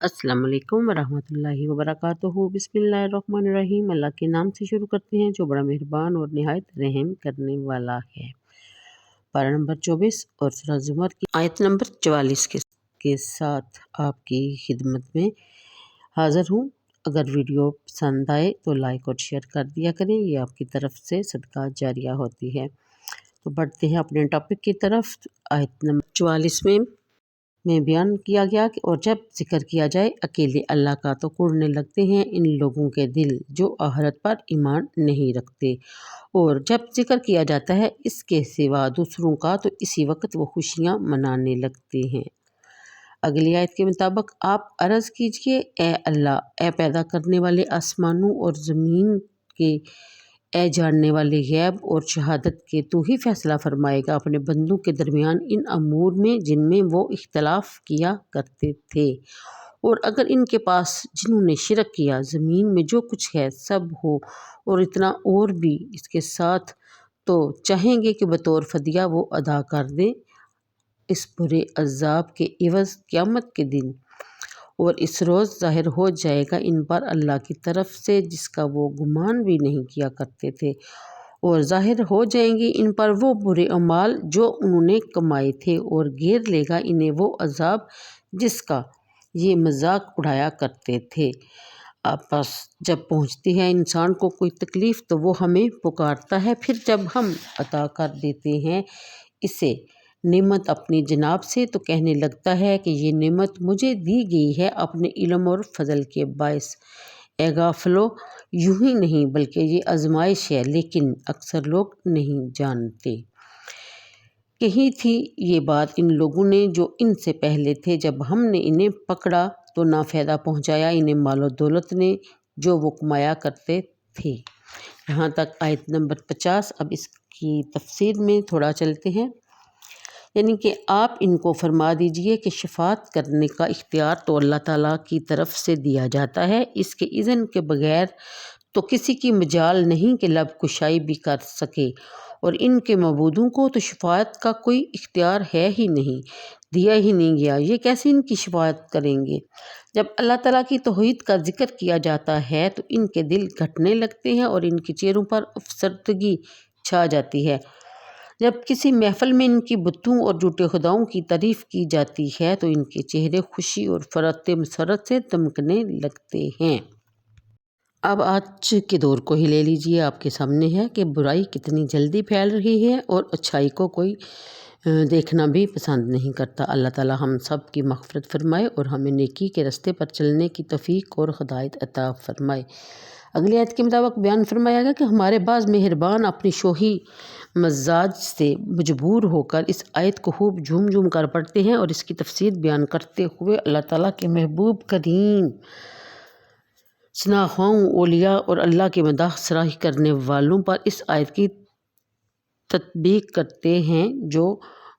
अस्सलाम वालेकुम वरहमतुल्लाहि वबरकातुहू। बिस्मिल्लाहिर्रहमानिर्रहीम। अल्लाह के नाम से शुरू करते हैं जो बड़ा मेहरबान और निहायत रहम करने वाला है। पारा नंबर 24 और सूरह ज़ुमर की आयत नंबर 44 के साथ आपकी खिदमत में हाज़िर हूँ। अगर वीडियो पसंद आए तो लाइक और शेयर कर दिया करें, ये आपकी तरफ से सदका जारिया होती है। तो बढ़ते हैं अपने टॉपिक की तरफ। आयत नंबर 44 में बयान किया गया कि और जब जिक्र किया जाए अकेले अल्लाह का तो कुढ़ने लगते हैं इन लोगों के दिल जो आखिरत पर ईमान नहीं रखते, और जब जिक्र किया जाता है इसके सिवा दूसरों का तो इसी वक्त वो खुशियाँ मनाने लगते हैं। अगली आयत के मुताबिक आप अर्ज़ कीजिए, ए अल्लाह, ए पैदा करने वाले आसमानों और ज़मीन के, ए जानने वाले गैब और शहादत के, तू ही फैसला फरमाएगा अपने बंदों के दरमियान इन अमूर में जिनमें वो इख्तलाफ किया करते थे। और अगर इनके पास जिन्होंने शिरक किया ज़मीन में जो कुछ है सब हो और इतना और भी इसके साथ, तो चाहेंगे कि बतौर फदिया वो अदा कर दें इस बुरे अज़ाब के इवज़ क़यामत के दिन, और इस रोज़ ज़ाहिर हो जाएगा इन पर अल्लाह की तरफ से जिसका वो गुमान भी नहीं किया करते थे, और ज़ाहिर हो जाएंगे इन पर वो बुरे अमाल जो उन्होंने कमाए थे, और घेर लेगा इन्हें वो अज़ाब जिसका ये मजाक उड़ाया करते थे। आपस जब पहुँचती है इंसान को कोई तकलीफ़ तो वो हमें पुकारता है, फिर जब हम अता कर देते हैं इसे नेमत अपनी जनाब से तो कहने लगता है कि ये नेमत मुझे दी गई है अपने इल्म और फजल के बायस। ए गाफलो, यूं ही नहीं बल्कि ये आजमाइश है, लेकिन अक्सर लोग नहीं जानते। कही थी ये बात इन लोगों ने जो इनसे पहले थे, जब हमने इन्हें पकड़ा तो ना फ़ायदा पहुँचाया इन्हें मालो दौलत ने जो वो कमाया करते थे। यहाँ तक आयत नंबर 50। अब इसकी तफसीर में थोड़ा चलते हैं। यानी कि आप इनको फरमा दीजिए कि शफात करने का इख्तियार तो अल्लाह ताला की तरफ से दिया जाता है, इसके इज़्न के बगैर तो किसी की मजाल नहीं कि लब कुशाई भी कर सके, और इनके मबूदों को तो शफात का कोई इख्तियार है ही नहीं, दिया ही नहीं गया। ये कैसे इनकी शफात करेंगे? जब अल्लाह ताला की तौहीद का जिक्र किया जाता है तो इनके दिल घटने लगते हैं और इनके चेहरों पर अफसरदगी छा जाती है। जब किसी महफिल में इनकी बुतों और झूठे खुदाओं की तारीफ़ की जाती है तो इनके चेहरे खुशी और फरात मसरत से दमकने लगते हैं। अब आज के दौर को ही ले लीजिए, आपके सामने है कि बुराई कितनी जल्दी फैल रही है और अच्छाई को कोई देखना भी पसंद नहीं करता। अल्लाह ताला हम सब की मग़फ़िरत फरमाए और हमें नेकी के रास्ते पर चलने की तौफ़ीक और हिदायत अता फरमाए। अगली आयत के मुताबिक बयान फरमाया गया कि हमारे बाज़ मेहरबान अपनी शोही मजाज से मजबूर होकर इस आयत को खूब झूम झूम कर पढ़ते हैं, और इसकी तफसीर बयान करते हुए अल्लाह ताला के महबूब करीम शनाख्वाओं औलिया और अल्लाह के मदाह सराही करने वालों पर इस आयत की तत्बीक करते हैं जो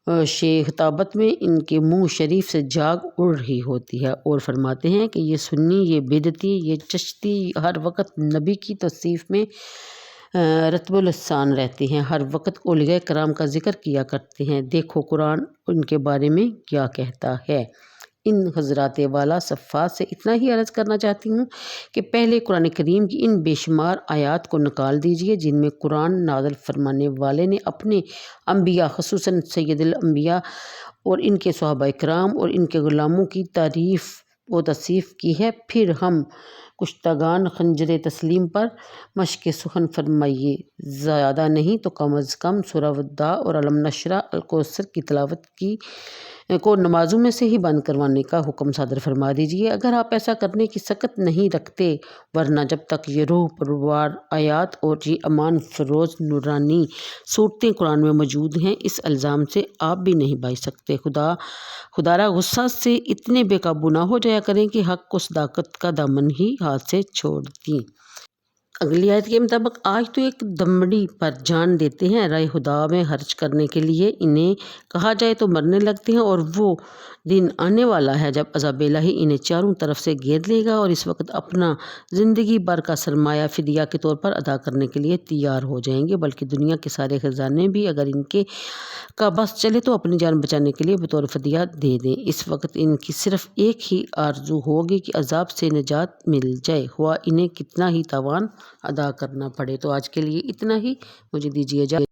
खिताबत में इनके मुंह शरीफ से जाग उड़ रही होती है, और फरमाते हैं कि ये सुन्नी, ये बिदती, ये चश्ती हर वक्त नबी की तौसीफ़ में रतबुल सान रहते हैं, हर वक्त औलिया कराम का जिक्र किया करते हैं। देखो कुरान उनके बारे में क्या कहता है। इन हज़रात वाला सफ़ात से इतना ही अर्ज़ करना चाहती हूँ कि पहले कुरान करीम की इन बेशुमार आयात को निकाल दीजिए जिनमें कुरान नाज़िल फरमाने वाले ने अपने अम्बिया ख़ुसूसन सैयदुल अम्बिया और इनके सहाबा इकराम और इनके ग़ुलामों की तारीफ़ व तसीफ़ की है। फिर हम कुश्तगान खंजर तस्लीम पर मशक़ सुखन फरमाइए, ज़्यादा नहीं तो कम अज़ कम सूरह वद्दा और अलम नशरा अल कौसर की तिलावत को नमाजों में से ही बंद करवाने का हुक्म सादर फरमा दीजिए। अगर आप ऐसा करने की सकत नहीं रखते, वरना जब तक ये रूह परवार आयात और ये अमान फरोज़ नूरानी सूरतें कुरान में मौजूद हैं, इस इल्ज़ाम से आप भी नहीं बच सकते। खुदारा गुस्सा से इतने बेकाबू ना हो जाया करें कि हक़ को सदाकत का दामन ही हाथ से छोड़ दें। اگلی آیت کے مطابق آج تو ایک دمڑی پر جان دیتے ہیں راہ خدا میں خرچ کرنے کے لیے، انہیں کہا جائے تو مرنے لگتے ہیں، اور وہ دن آنے والا ہے جب عذاب الہی انہیں چاروں طرف سے گھیر لے گا اور اس وقت اپنا زندگی بھر کا سرمایہ فدیہ کے طور پر ادا کرنے کے لیے تیار ہو جائیں گے، بلکہ دنیا کے سارے خزانے بھی اگر ان کے کا بس چلے تو اپنی جان بچانے کے لیے بطور فدیہ دے دیں۔ اس وقت ان کی صرف ایک ہی آرزو ہوگی کہ عذاب سے نجات مل جائے، ہوا انہیں کتنا ہی تاوان ادا کرنا پڑے۔ تو آج کے لیے اتنا ہی، مجھے دیجیے اجازت۔